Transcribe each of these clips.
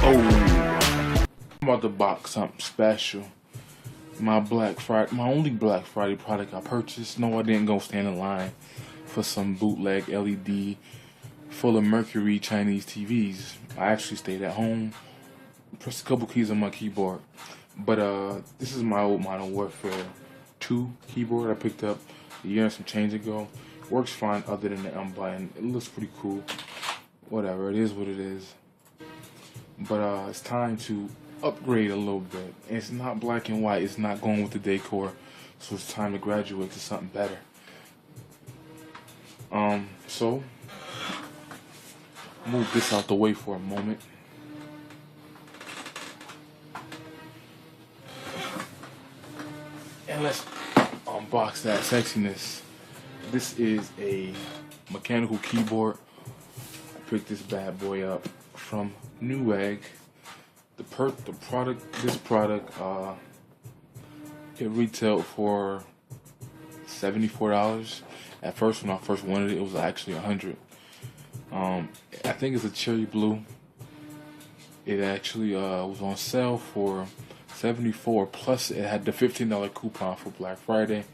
Oh, I'm about to box something special. My only Black Friday product I purchased. No, I didn't go stand in line for some bootleg LED full of mercury Chinese TVs. I actually stayed at home, pressed a couple keys on my keyboard. But this is my old Modern Warfare 2 keyboard I picked up a year and some change ago. Works fine other than the button. It looks pretty cool. Whatever, it is what it is. But it's time to upgrade a little bit. It's not black and white. It's not going with the decor. So it's time to graduate to something better. So move this out the way for a moment. And let's unbox that sexiness. This is a mechanical keyboard. I picked this bad boy up from Newegg. This product, it retailed for $74. At first, when I first wanted it, it was actually $100. I think it's a cherry blue. It actually was on sale for $74. Plus, it had the $15 coupon for Black Friday,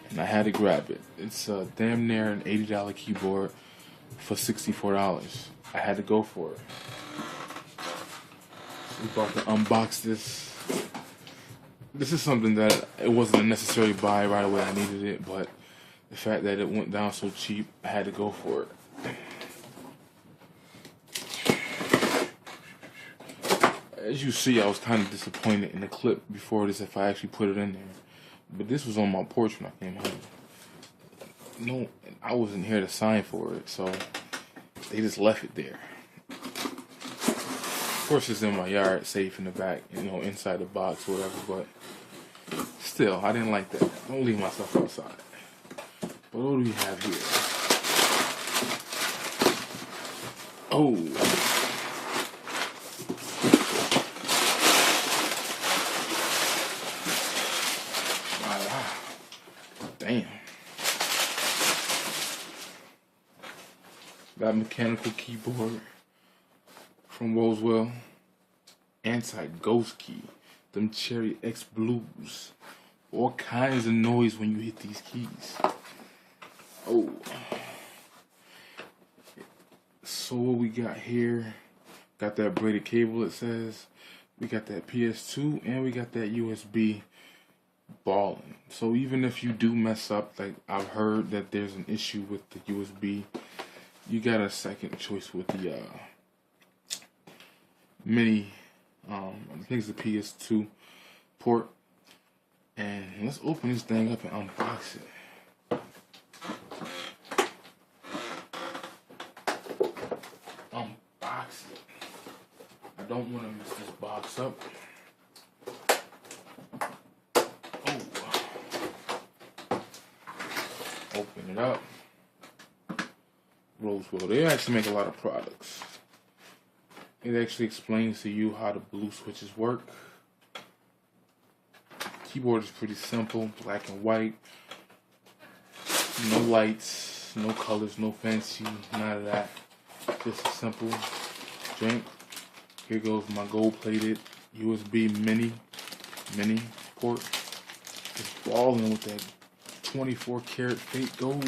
and I had to grab it. It's damn near an $80 keyboard for $64. I had to go for it. We're about to unbox this. This is something that it wasn't a necessary buy right away. I needed it, but the fact that it went down so cheap, I had to go for it. As you see, I was kind of disappointed in the clip before this if I actually put it in there. But this was on my porch when I came home. No, I wasn't here to sign for it, so they just left it there. Of course, it's in my yard, safe in the back, inside the box or whatever, but still, I didn't like that. Don't leave my stuff outside. But what do we have here? Oh. Wow. Damn. That mechanical keyboard from Rosewill. Anti-ghost key. Them Cherry X Blues. All kinds of noise when you hit these keys. Oh. So what we got here, got that braided cable, it says. We got that PS2 and we got that USB balling. So even if you do mess up, like I've heard that there's an issue with the USB, you got a second choice with the mini, I think it's the PS2 port. And let's open this thing up and unbox it. Unbox it. I don't want to mess this box up. Oh. Open it up. Rosewill. They actually make a lot of products. It actually explains to you how the blue switches work. Keyboard is pretty simple, black and white. No lights, no colors, no fancy, none of that. Just a simple drink. Here goes my gold-plated USB mini port. It's balling with that 24 karat fake gold.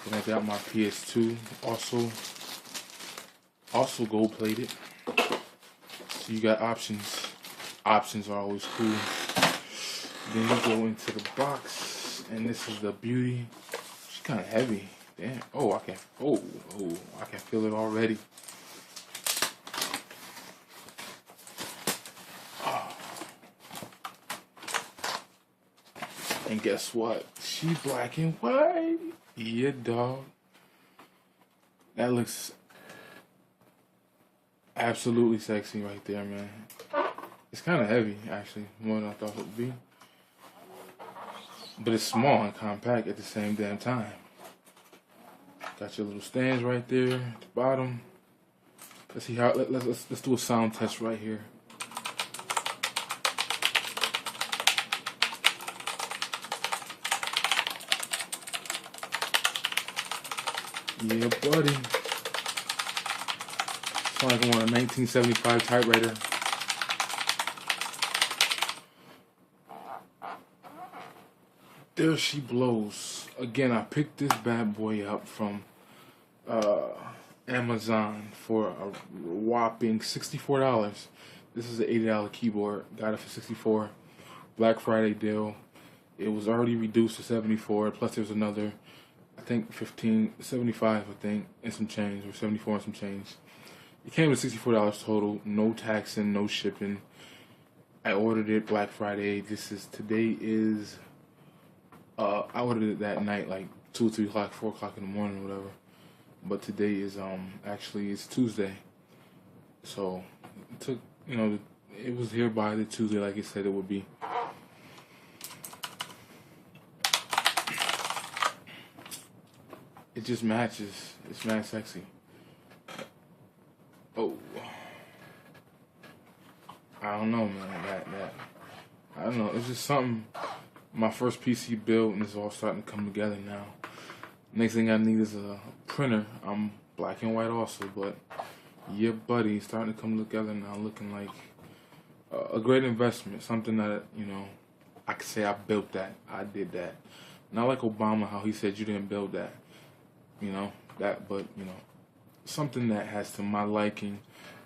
Then I got my PS2, also gold-plated. So you got options. Options are always cool. Then you go into the box, and this is the beauty. She's kind of heavy. Damn. Oh, I can feel it already. Oh. And guess what? She black and white. Yeah, dog. That looks absolutely sexy right there, man. It's kind of heavy, actually, more than I thought it would be. But it's small and compact at the same damn time. Got your little stands right there at the bottom. Let's see how. Let's do a sound test right here. Yeah, buddy. Sound like I'm on a 1975 typewriter. There she blows. Again, I picked this bad boy up from Amazon for a whopping $64. This is an $80 keyboard. Got it for $64. Black Friday deal. It was already reduced to $74. Plus there's another, I think $75, I think, and some change, or $74 and some change. It came with $64 total. No taxing, no shipping. I ordered it Black Friday. Today is. I ordered it that night, like 2, 3 o'clock, 4 o'clock in the morning, or whatever. But today is actually it's Tuesday, so it took, you know, it was here by the Tuesday, like it said it would be. It just matches. It's mad sexy. Oh, I don't know, man. I don't know. It's just something. My first PC build, and it's all starting to come together now. Next thing I need is a printer. I'm black and white also, but yeah, buddy, it's starting to come together now, looking like a great investment. Something that, you know, I could say I built that. I did that. Not like Obama, how he said you didn't build that. You know, that, but, you know, something that has to my liking,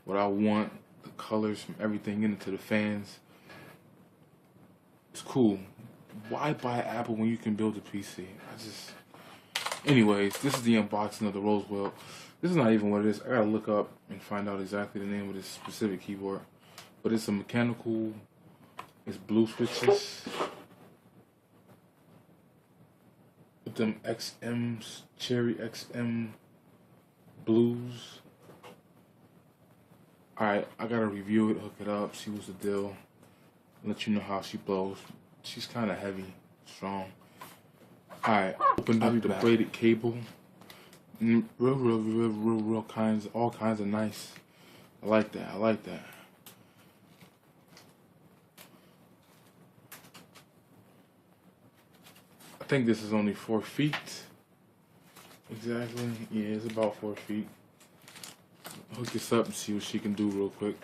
what I want, the colors from everything in it to the fans. It's cool. Why buy Apple when you can build a PC? Anyways, this is the unboxing of the Rosewill. This is not even what it is. I gotta look up and find out exactly the name of this specific keyboard. But it's a mechanical, it's blue switches. With them XMs, Cherry XM blues. Alright, I gotta review it, hook it up, see what's the deal. Let you know how she blows. She's kind of heavy, strong. Alright, opened up the braided cable. Real kinds, all kinds of nice. I like that, I like that. I think this is only 4 feet. Exactly, yeah, it's about 4 feet. Hook this up and see what she can do real quick.